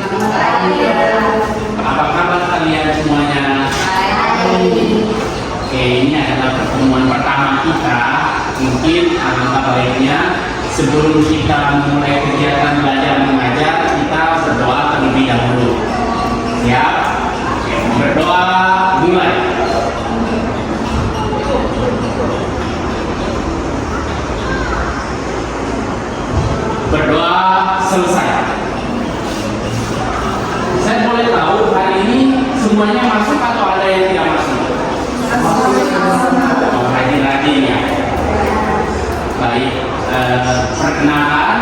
Apa kabar kalian semuanya? Oke, ini adalah pertemuan pertama kita. Mungkin alangkah baiknya sebelum kita memulai kegiatan belajar mengajar, kita berdoa terlebih dahulu. Siap? Oke, berdoa mulai. Berdoa selesai. Saya boleh tahu hari ini semuanya masuk atau ada yang tidak masuk? Oh, rajin-rajin ya. Baik, perkenalkan,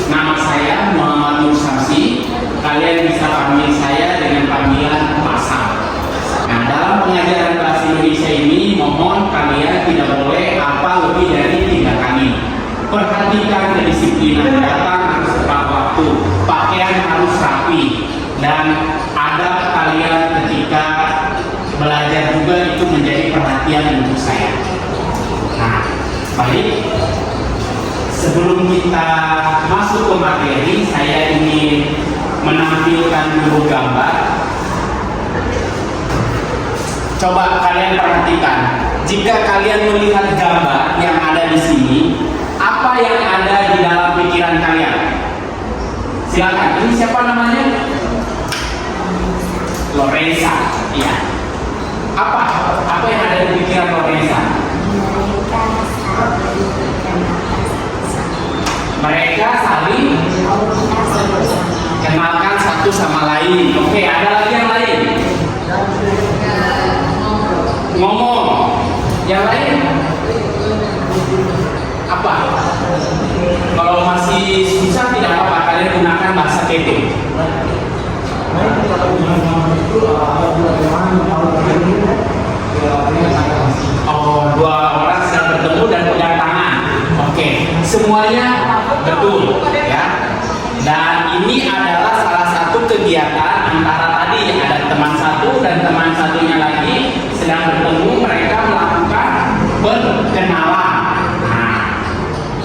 nama saya Muhammad Nur Samsi. Kalian bisa panggil saya dengan panggilan Pak Sam. Nah, dalam pengajaran bahasa Indonesia ini, mohon kalian tidak boleh apa lebih dari 3 kali. Perhatikan kedisiplinan, datang harus tepat waktu, pakaian harus rapi, dan adab kalian ketika belajar juga itu menjadi perhatian untuk saya. Nah, baik, sebelum kita masuk ke materi, saya ingin menampilkan dulu gambar. Coba kalian perhatikan, jika kalian melihat gambar yang ada di sini, apa yang ada di dalam pikiran kalian? Silakan. Ini siapa namanya? Lorenza. Iya. Apa yang ada di pikiran Lorenza? Mereka saling kenalkan satu sama lain. Oke, ada lagi yang lain? Ngomong. Yang lain? Apa? Kalau masih susah tidak apa-apa, kalian gunakan bahasa ketik. Oh, 2 orang sedang bertemu dan pegang tangan. Oke, semuanya betul ya. Dan ini adalah salah satu kegiatan antara tadi ada teman satu dan teman satunya lagi sedang bertemu, mereka melakukan perkenalan.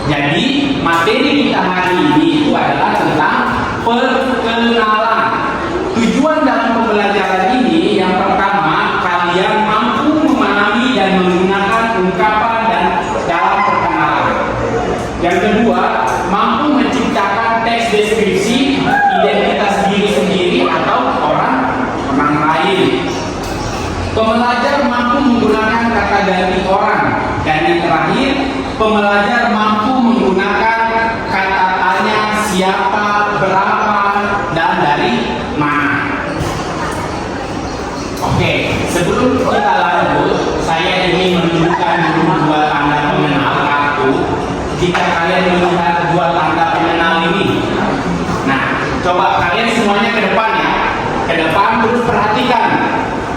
Jadi materi kita hari ini itu adalah tentang perkenalan. Tujuan dalam pembelajaran ini yang pertama, kalian mampu memahami dan menggunakan ungkapan dan dalam perkenalan. Yang kedua, mampu menciptakan teks deskripsi identitas diri sendiri atau orang lain. Pembelajar mampu menggunakan kata ganti orang. Dan yang terakhir, pembelajar mampu menggunakan kata tanya siapa, berapa, dan dari mana. Oke, sebelum kita lanjut, saya ingin menunjukkan dulu 2 tanda pengenal aku. Jika kalian melihat 2 tanda pengenal ini, nah, coba kalian semuanya ke depan ya. Ke depan, terus perhatikan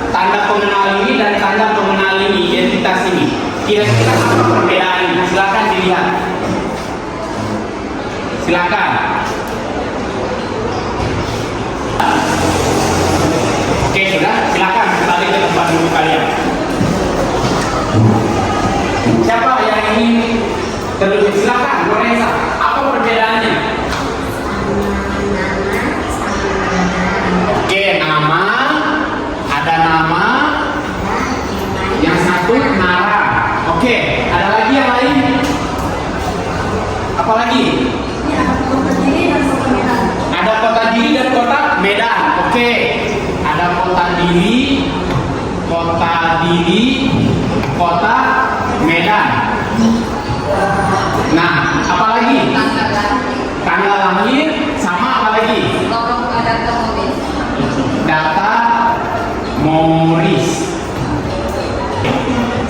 tanda pengenal ini dan tanda pengenal ini, identitas ini. Kira-kira apa perbedaannya? Silakan dilihat. Silakan. Oke, sudah. Silakan kembali ke tempat duduk kalian. Siapa yang ingin terlebih? Silakan, Lorenza. Apa perbedaannya? Oke, nama. Ada nama. Yang satu Nara. Oke, ada lagi yang lain? Apa lagi? Ada kota diri dan kota Medan. Oke, ada kota diri, kota Medan. Nah, apa lagi? Tanggal lahir sama apa lagi? Data moris.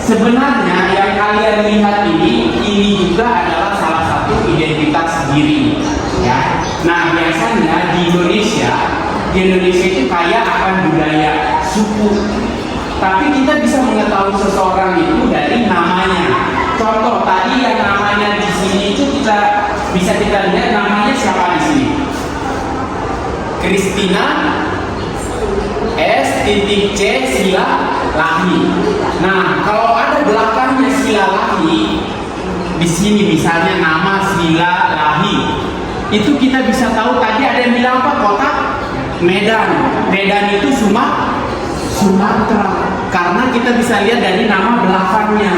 Sebenarnya yang kalian lihat ini juga adalah salah satu identitas diri, ya. Nah, biasanya di Indonesia itu kaya akan budaya suku. Tapi kita bisa mengetahui seseorang itu dari namanya. Contoh tadi yang namanya di sini itu kita bisa lihat namanya siapa di sini? Christina S.C. Silalahi. Nah, kalau ada belakangnya Silalahi di sini misalnya nama Silalahi, itu kita bisa tahu tadi ada yang bilang apa? Kota Medan. Medan itu Sumatera. Karena kita bisa lihat dari nama belakangnya.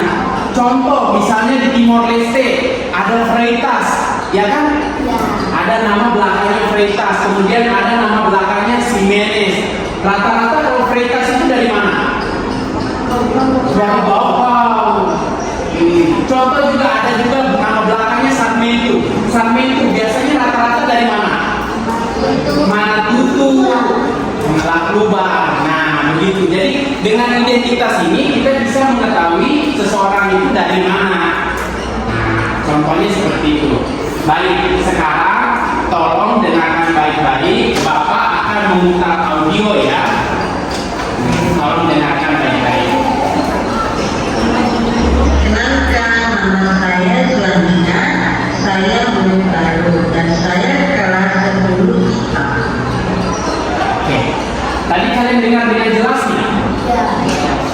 Contoh, misalnya di Timor Leste ada Freitas, ya kan? Ya. Ada nama belakangnya Freitas, kemudian ada nama belakangnya Ximenes. Rata-rata kalau Freitas itu dari mana? Dari Bawang. Contoh juga ada juga nama belakangnya Sarmiento. Sarmiento biasanya rata-rata dari mana? Manatutu, Laklubar. Nah, begitu. Jadi dengan identitas ini kita bisa mengetahui seseorang itu dari mana. Nah, contohnya seperti itu. Baik, sekarang tolong dengarkan baik-baik. Bapak akan memutar audio ya. Tolong dengarkan baik-baik. Kenalkan, nama saya Sulandina, saya murid baru dan saya kelas 10 IPA. Oke. Tadi kalian dengar dengan jelas nih? Ya.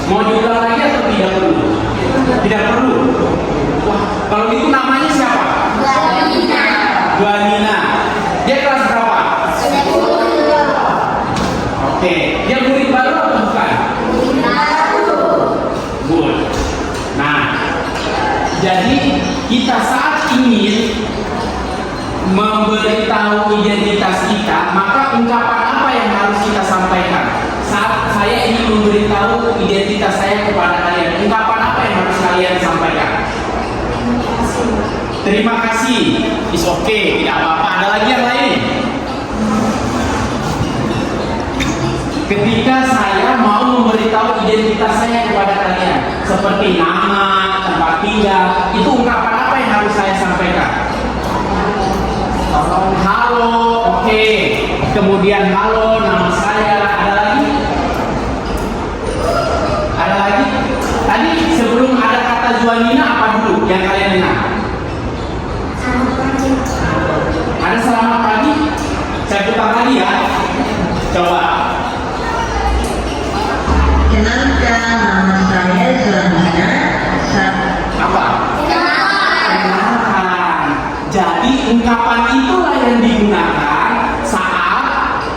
Mau diulang lagi atau tidak perlu? Tidak perlu. Wah, kalau gitu namanya siapa? Duanina. Duanina. Dia kelas berapa? 10. Oke. Dia murid baru atau bukan? Baru. Good. Nah, jadi kita saat ingin memberitahu identitas kita, maka ungkapan apa yang harus kita sampaikan? Saat saya ingin memberitahu identitas saya kepada kalian, ungkapan apa yang harus kalian sampaikan? Terima kasih. Is okay, tidak apa-apa. Ada lagi yang lain? Ketika saya mau memberitahu identitas saya kepada kalian, seperti nama, tempat tinggal, itu ungkapan apa yang harus saya sampaikan? Halo, oke. Kemudian halo, nama saya. Ada lagi? Ada lagi? Tadi sebelum ada kata Duanina apa dulu yang kalian dengar? Ada selamat pagi? Saya putar lagi ya. Coba. Kenalkan, nama saya Sulandina. Apa? Kenalkan. Jadi ungkapan itulah yang digunakan saat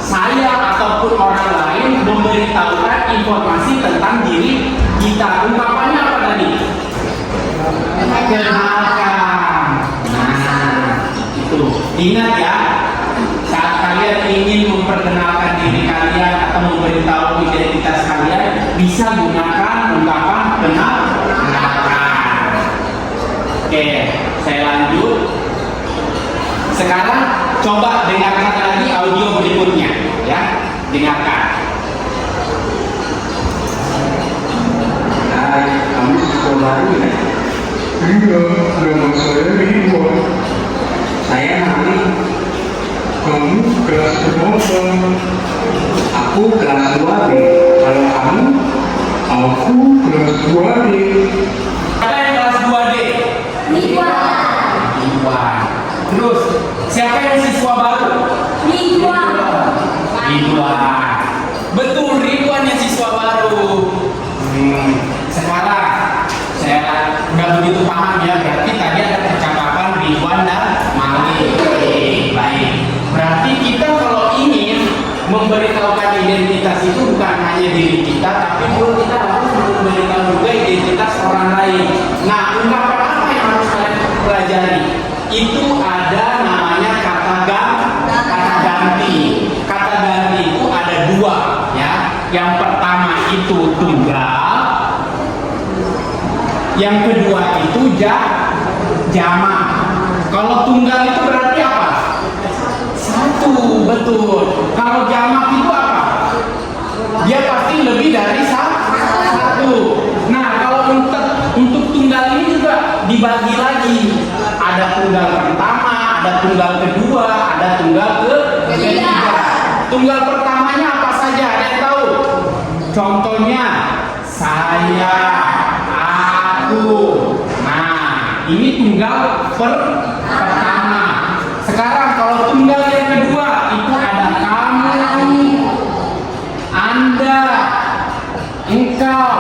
saya ataupun orang lain memberitahukan informasi tentang diri kita. Ungkapannya apa tadi? Kenalkan. Nah, itu. Ingat ya, saat kalian ingin memperkenalkan diri kalian atau memberitahu identitas kalian, bisa gunakan ungkapan kenalkan. Oke, saya lanjut. Sekarang coba dengarkan lagi audio berikutnya, ya. Dengarkan. Hai, kamu siswa baru ya? Iya, nama saya Ridwan. Saya Mari. Kamu kelas berapa? Aku kelas 2B. Kalau kamu? Aku kelas 2D. Siapa yang kelas 2D? Ridwan. Terus, siapa yang siswa baru? Ridwan. Betul, Ridwan yang siswa baru. Sekarang saya nggak begitu paham ya, berarti tadi ada percakapan Ridwan dan Mali. Baik. Berarti kita kalau ingin memberitahukan identitas itu bukan hanya diri kita, tapi juga kita harus memberitahu juga identitas orang lain. Nah, ungkapan apa yang harus kalian pelajari? Itu ada namanya kata ganti. Kata ganti itu ada dua, ya. Yang pertama itu tunggal, yang kedua itu jamak. Kalau tunggal itu berarti apa? Satu, betul. Kalau jamak itu apa? Dia pasti lebih dari satu. Nah, kalau untuk tunggal ini juga dibagi lagi. Ada tunggal pertama, ada tunggal kedua, ada tunggal ketiga. Tunggal pertamanya apa saja? Ada yang tahu? Contohnya saya, aku. Nah, ini tunggal pertama. Sekarang kalau tunggal yang kedua itu ada kamu, Anda, engkau,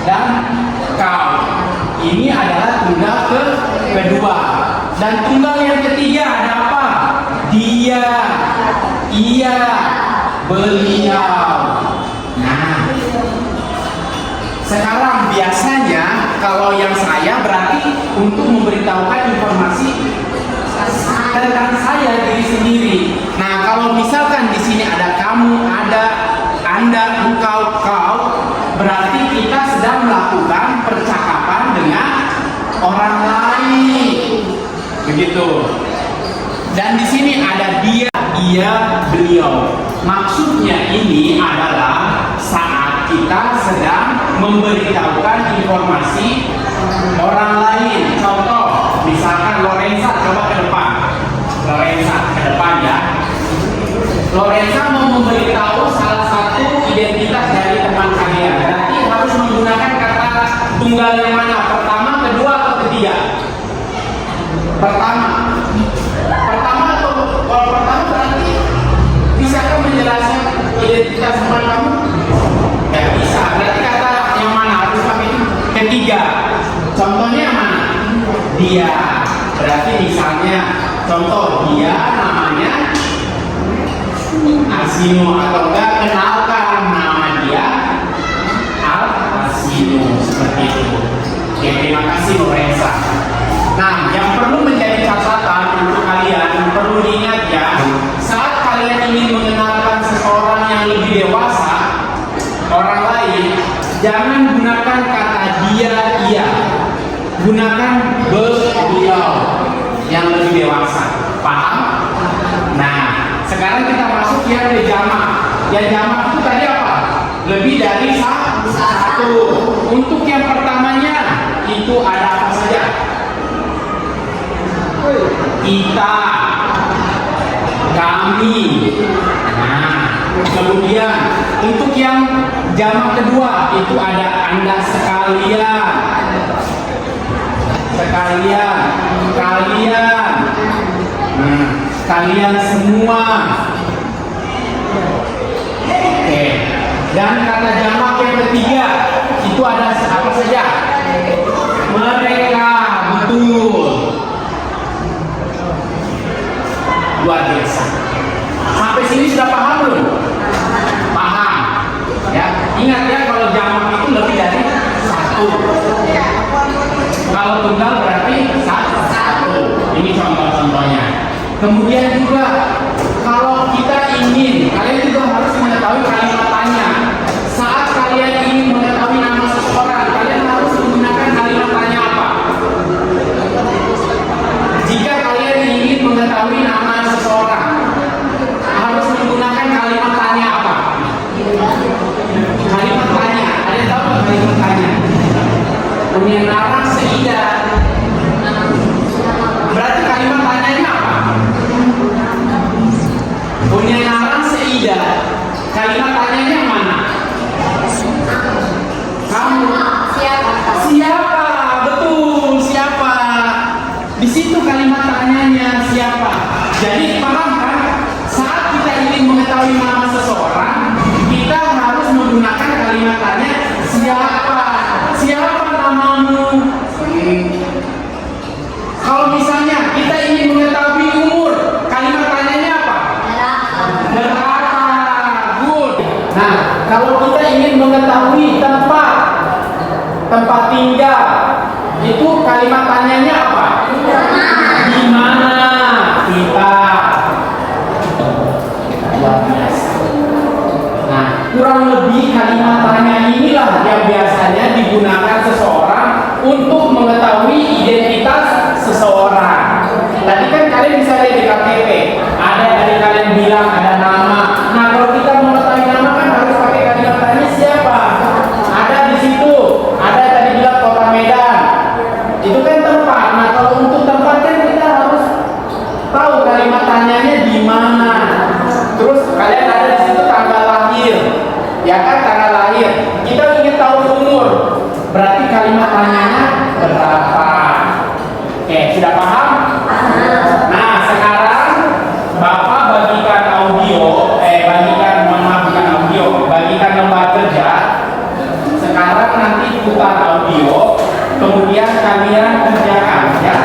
dan kau. Ini adalah tunggal kedua. Dan tunggal yang ketiga ada apa? Dia, Iya, beliau. Nah, sekarang biasanya kalau yang saya berarti untuk memberitahukan informasi tentang saya diri sendiri. Nah, kalau misalkan di sini ada kamu, ada Anda, engkau, kau, berarti kita sedang melakukan percakapan dengan orang lain. Begitu. Dan di sini ada dia, ia, beliau. Maksudnya ini adalah saat kita sedang memberitahukan informasi orang lain. Contoh, misalkan Lorenza, coba ke depan. Lorenza ke depan ya. Lorenza mau memberitahu salah satu identitas dari teman kalian. Berarti harus menggunakan kata tunggal yang mana? Pertama, kedua, atau ketiga? Pertama. Pertama atau kalau pertama berarti bisakah menjelaskan identitas teman kamu? Ya bisa. Berarti kata yang mana? Harus pakai ketiga. Contohnya mana? Dia. Berarti misalnya contoh dia namanya Asino, atau enggak kenalkan nama dia Asino, seperti itu. Oke, terima kasih Lorenza. Nah, yang perlu menjadi catatan untuk kalian, perlu diingat ya, saat kalian ingin mengenalkan seseorang yang lebih dewasa, orang lain, jangan gunakan kata dia, ia. Gunakan beliau yang lebih dewasa. Paham? Nah, sekarang kita masuk yang ke jamak. Yang jamak itu tadi apa? Lebih dari satu. Untuk yang pertamanya itu ada apa saja? Kita, kami. Nah, kemudian untuk yang jamak kedua itu ada Anda sekalian, kalian, kalian semua. Oke. Dan kata jamak yang ketiga itu ada apa saja? Mereka, betul. Luar biasa. Sampai sini sudah paham belum? Paham. Ya, ingat ya kalau jamak itu lebih dari satu. Kalau tunggal berarti satu. Ini contoh-contohnya. Kemudian juga kalau kita ingin, kalian juga harus mengetahui kalimat tanya. Saat kalian ingin mengetahui nama seseorang, kalian harus menggunakan kalimat tanya apa? Jika kalian ingin mengetahui nama seseorang, harus menggunakan kalimat tanya apa? Kalimat tanya. Ada yang tahu nggak kalimat tanya? Punya narang seidah. Berarti kalimat tanyanya apa? Punya narang seidah. Kalimat tanyanya mana? Kamu. Siapa? Betul, siapa? Di situ kalimat tanyanya siapa. Jadi paham kan? Saat kita ingin mengetahui nama seseorang, kita harus menggunakan kalimat tanya siapa. Siapa namamu? Kalau misalnya kita ingin mengetahui umur, kalimat tanyanya apa? Berapa? Good. Nah, kalau kita ingin mengetahui tempat tinggal, itu kalimat tanyanya apa? Di mana kita? Luar biasa. Nah, kurang lebih kalimat tanya inilah yang biasanya digunakan seseorang untuk mengetahui identitas seseorang. Tadi kan kalian bisa lihat di KTP, ada dari kalian bilang ada nama. Nah, kalau kita mengetahui nama kan harus pakai kalimat tanya siapa. Ada di situ, ada tadi bilang Kota Medan. Itu kan tempat. Nah, kalau untuk tempat kan kita harus tahu kalimat tanyanya di mana. Terus kalian ada di situ tanggal lahir, ya kan, tanggal lahir. Kita ingin tahu umur, berarti kalimat tanyanya berapa? Oke, sudah paham? Nah, sekarang Bapak bagikan audio, bagikan lembar kerja. Sekarang nanti putar audio, kemudian kalian kerjakan ya.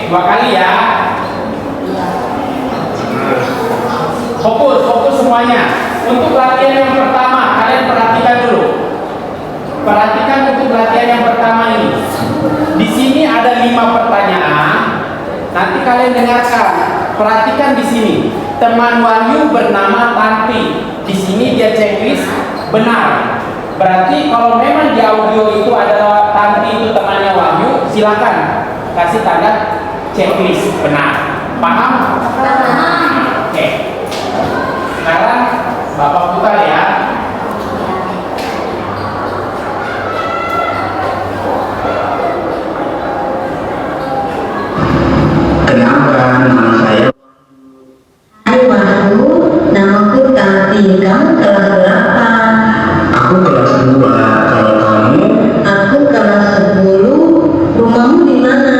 2 kali ya. Fokus semuanya. Untuk latihan yang pertama, kalian perhatikan dulu. Perhatikan untuk latihan yang pertama ini. Di sini ada 5 pertanyaan. Nanti kalian dengarkan. Perhatikan di sini. Teman Wahyu bernama Tanti. Di sini dia checklist benar. Berarti kalau memang di audio itu adalah Tanti itu temannya Wahyu, silakan kasih tanda checklist benar. Paham? Oke. Sekarang Bapak putar ya. Kenalkan, nama saya. Hai Wahyu, namaku Tanti. Kamu kelas berapa? Aku kelas 2. Kalau kamu? Aku kelas 10. Rumahmu di mana?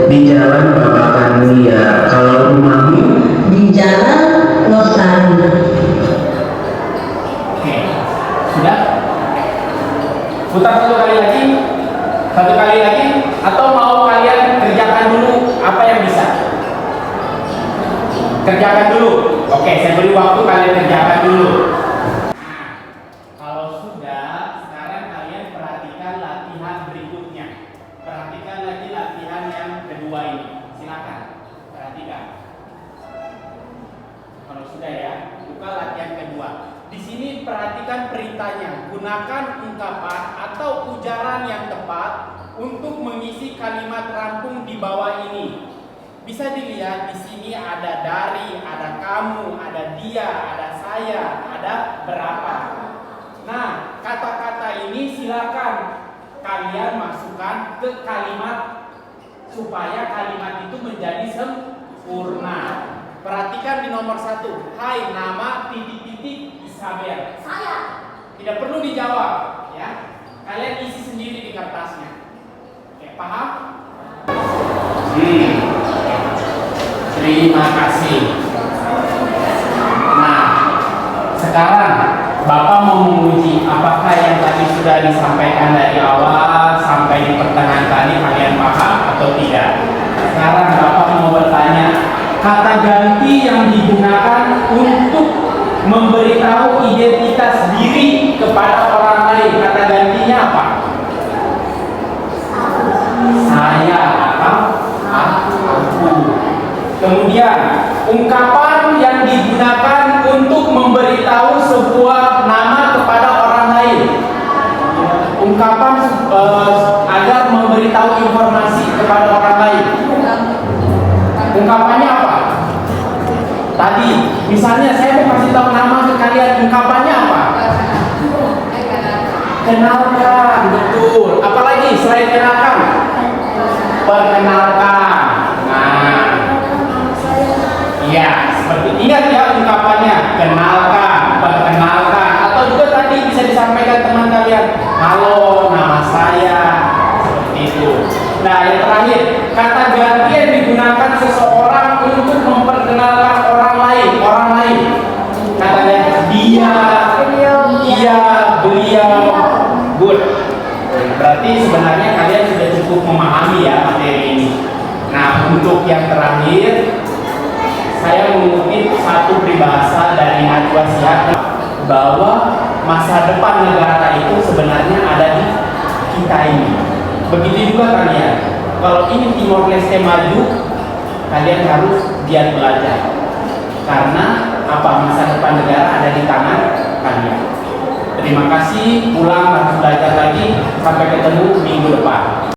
Di Jalan Babakan Mulia. Kalau rumahmu? Di Jalan Losari. Oke. Sudah? Putar satu kali lagi. Satu kali lagi. Atau mau kalian kerjakan dulu apa yang bisa? Kerjakan dulu. Oke, saya beri waktu kalian kerjakan dulu. Nah, kalau sudah, sekarang kalian perhatikan latihan berikutnya. Perhatikan lagi latihan yang kedua ini. Silakan perhatikan. Kalau sudah ya, buka latihan kedua. Di sini perhatikan perintahnya. Gunakan ungkapan atau ujaran yang tepat untuk mengisi kalimat rampung di bawah ini. Bisa dilihat di sini ada dari, ada kamu, ada dia, ada saya, ada berapa. Nah, kata-kata ini silakan kalian masukkan ke kalimat supaya kalimat itu menjadi sempurna. Perhatikan di nomor 1. Hai, nama titik-titik Isabel. Saya. Tidak perlu dijawab, ya. Kalian isi sendiri di kertasnya. Oke, paham? Terima kasih. Nah, sekarang Bapak mau menguji apakah yang tadi sudah disampaikan dari awal sampai di pertengahan tadi kalian paham atau tidak. Sekarang Bapak mau bertanya, kata ganti yang digunakan untuk memberitahu identitas diri kepada orang lain, kata gantinya apa? Saya atau aku. Kemudian ungkapan yang digunakan untuk memberitahu sebuah nama kepada orang lain. Ungkapan agar memberitahu informasi kepada orang lain. Ungkapannya apa? Tadi, misalnya saya mau kasih tahu nama ke kalian, ungkapannya apa? Kenalkan, betul. Apalagi selain kenalkan? Perkenalkan. Nah, iya, seperti ingat ya ungkapannya, kenalkan, perkenalkan, atau juga tadi bisa disampaikan teman kalian, halo, nama saya, seperti itu. Nah, yang terakhir, kata ganti yang digunakan seseorang untuk memperkenalkan orang lain. Kata ganti dia, beliau, good. Berarti sebenarnya kalian sudah cukup memahami ya materi ini. Nah, untuk yang terakhir, saya mengutip satu peribahasa dari Najwa Shihab bahwa masa depan negara itu sebenarnya ada di kita ini. Begitu juga kalian. Kalau ini Timor Leste maju, kalian harus giat belajar. Karena apa, masa depan negara ada di tangan kalian. Terima kasih, pulang harus belajar lagi. Sampai ketemu minggu depan.